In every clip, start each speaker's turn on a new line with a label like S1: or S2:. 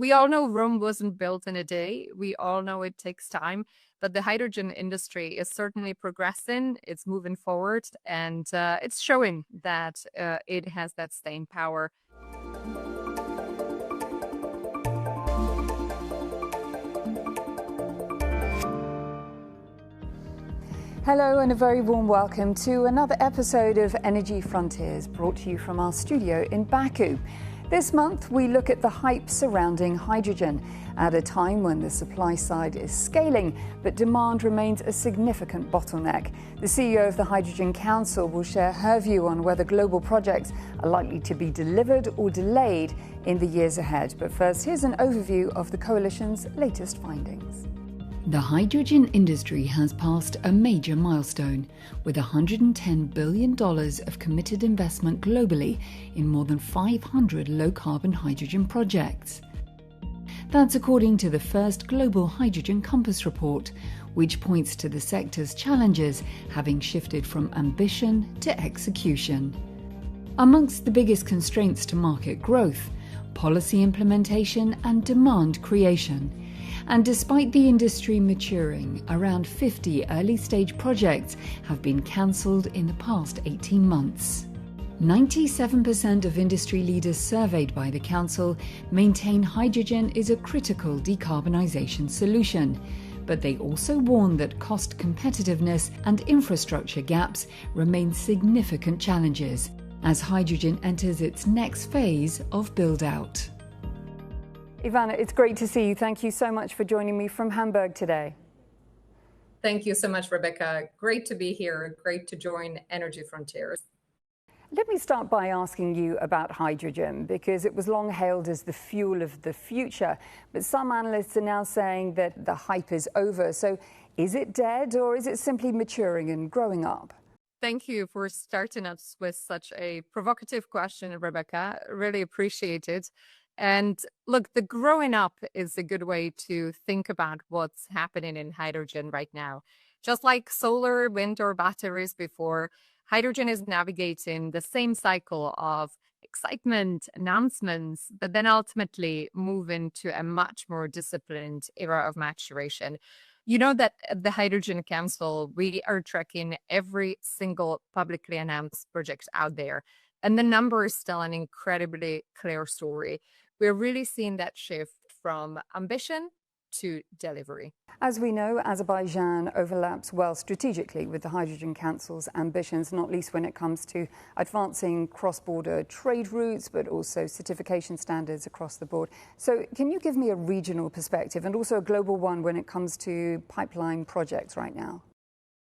S1: We all know Rome wasn't built in a day. We all know it takes time, but the hydrogen industry is certainly progressing. It's moving forward, and it's showing that it has that staying power.
S2: Hello and a very warm welcome to another episode of Energy Frontiers, brought to you from our studio in Baku. This month we look at the hype surrounding hydrogen at a time when the supply side is scaling, but demand remains a significant bottleneck. The CEO of the Hydrogen Council will share her view on whether global projects are likely to be delivered or delayed in the years ahead. But first, here's an overview of the coalition's latest findings.
S3: The hydrogen industry has passed a major milestone, with $110 billion of committed investment globally in more than 500 low-carbon hydrogen projects. That's according to the first Global Hydrogen Compass report, which points to the sector's challenges having shifted from ambition to execution. Amongst the biggest constraints to market growth, policy implementation and demand creation. And despite the industry maturing, around 50 early-stage projects have been cancelled in the past 18 months. 97% of industry leaders surveyed by the Council maintain hydrogen is a critical decarbonisation solution, but they also warn that cost competitiveness and infrastructure gaps remain significant challenges as hydrogen enters its next phase of build-out.
S2: Ivana, it's great to see you. Thank you so much for joining me from Hamburg today.
S1: Thank you so much, Rebecca. Great to be here. Great to join Energy Frontiers.
S2: Let me start by asking you about hydrogen, because it was long hailed as the fuel of the future. But some analysts are now saying that the hype is over. So is it dead, or is it simply maturing and growing up?
S1: Thank you for starting us with such a provocative question, Rebecca. Really appreciate it. And look, the growing up is a good way to think about what's happening in hydrogen right now. Just like solar, wind, or batteries before, hydrogen is navigating the same cycle of excitement, announcements, but then ultimately moving to a much more disciplined era of maturation. You know that at the Hydrogen Council, we are tracking every single publicly announced project out there. And the numbers tell an incredibly clear story. We're really seeing that shift from ambition to delivery.
S2: As we know, Azerbaijan overlaps well strategically with the Hydrogen Council's ambitions, not least when it comes to advancing cross-border trade routes, but also certification standards across the board. So can you give me a regional perspective and also a global one when it comes to pipeline projects right now?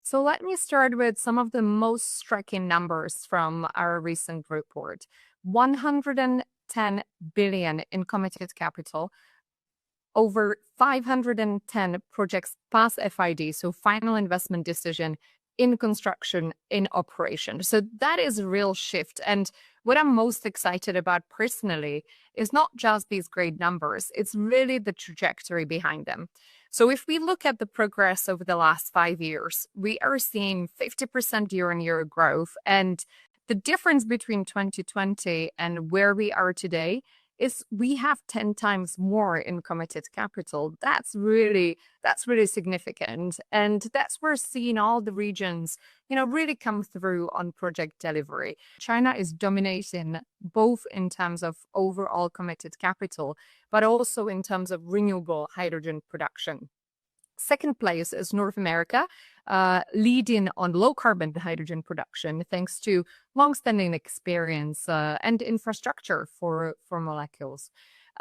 S1: So let me start with some of the most striking numbers from our recent report. 110 billion in committed capital, over 510 projects past FID, so final investment decision, in construction, in operation. So that is a real shift. And what I'm most excited about personally is not just these great numbers, it's really the trajectory behind them. So if we look at the progress over the last 5 years, we are seeing 50% year-on-year growth. And the difference between 2020 and where we are today is we have 10 times more in committed capital. That's really significant. And that's where seeing all the regions, really come through on project delivery. China is dominating both in terms of overall committed capital, but also in terms of renewable hydrogen production. Second place is North America, leading on low carbon hydrogen production, thanks to longstanding experience and infrastructure for molecules.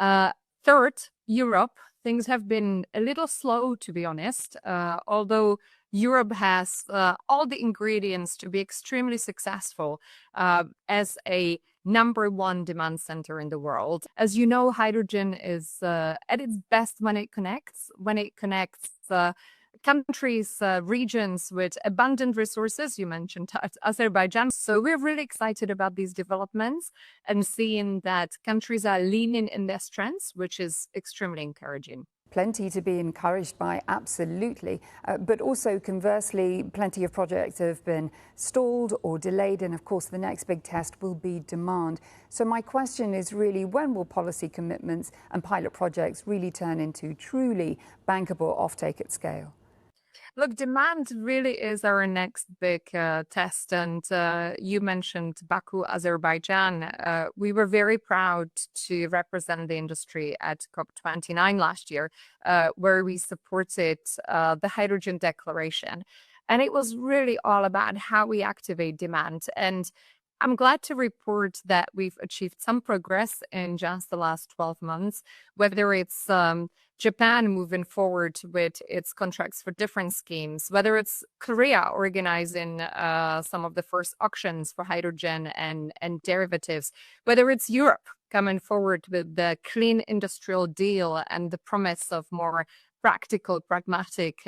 S1: Third, Europe. Things have been a little slow, to be honest, although Europe has all the ingredients to be extremely successful as a number one demand center in the world. As you know, hydrogen is at its best when it connects countries, regions with abundant resources. You mentioned Azerbaijan. So we're really excited about these developments and seeing that countries are leaning in their strengths, which is extremely encouraging.
S2: Plenty to be encouraged by, absolutely. But also, conversely, plenty of projects have been stalled or delayed. And of course, the next big test will be demand. So my question is really, when will policy commitments and pilot projects really turn into truly bankable offtake at scale?
S1: Look, demand really is our next big test. And you mentioned Baku, Azerbaijan. We were very proud to represent the industry at COP29 last year, where we supported the hydrogen declaration. And it was really all about how we activate demand. And I'm glad to report that we've achieved some progress in just the last 12 months, whether it's Japan moving forward with its contracts for different schemes, whether it's Korea organizing some of the first auctions for hydrogen and derivatives, whether it's Europe coming forward with the clean industrial deal and the promise of more practical, pragmatic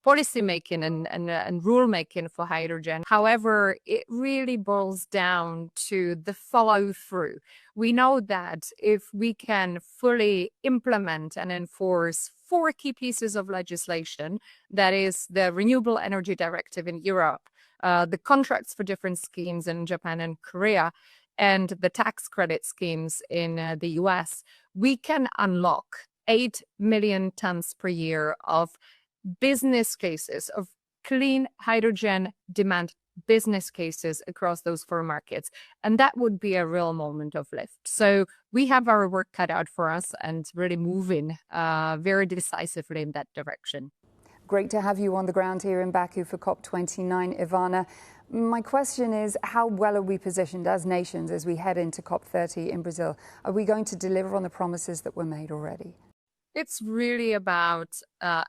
S1: policy making and rule making for hydrogen. However, it really boils down to the follow through. We know that if we can fully implement and enforce 4 key pieces of legislation, that is the Renewable Energy Directive in Europe, the contracts for different schemes in Japan and Korea, and the tax credit schemes in the US, we can unlock 8 million tons per year of business cases, of clean hydrogen demand business cases across those 4 markets. And that would be a real moment of lift. So we have our work cut out for us and really moving very decisively in that direction.
S2: Great to have you on the ground here in Baku for COP29, Ivana. My question is, how well are we positioned as nations as we head into COP30 in Brazil? Are we going to deliver on the promises that were made already?
S1: It's really about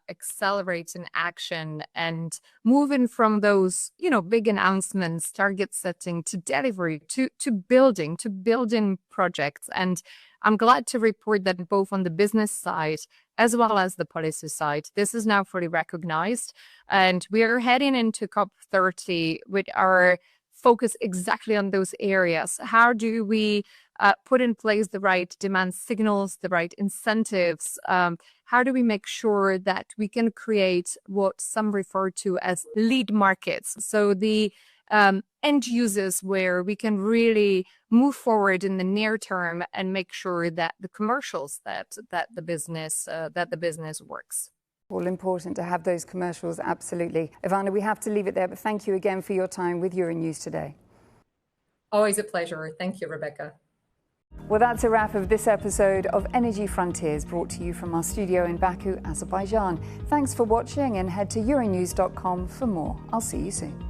S1: accelerating action and moving from those, big announcements, target setting to delivery, to building projects. And I'm glad to report that both on the business side as well as the policy side, this is now fully recognized. And we are heading into COP30 with our focus exactly on those areas. How do we put in place the right demand signals, the right incentives? How do we make sure that we can create what some refer to as lead markets? So the end users where we can really move forward in the near term and make sure that the commercials that the business works.
S2: All important to have those commercials, absolutely. Ivana, we have to leave it there, but thank you again for your time with Euronews today.
S1: Always a pleasure. Thank you, Rebecca.
S2: Well, that's a wrap of this episode of Energy Frontiers, brought to you from our studio in Baku, Azerbaijan. Thanks for watching, and head to euronews.com for more. I'll see you soon.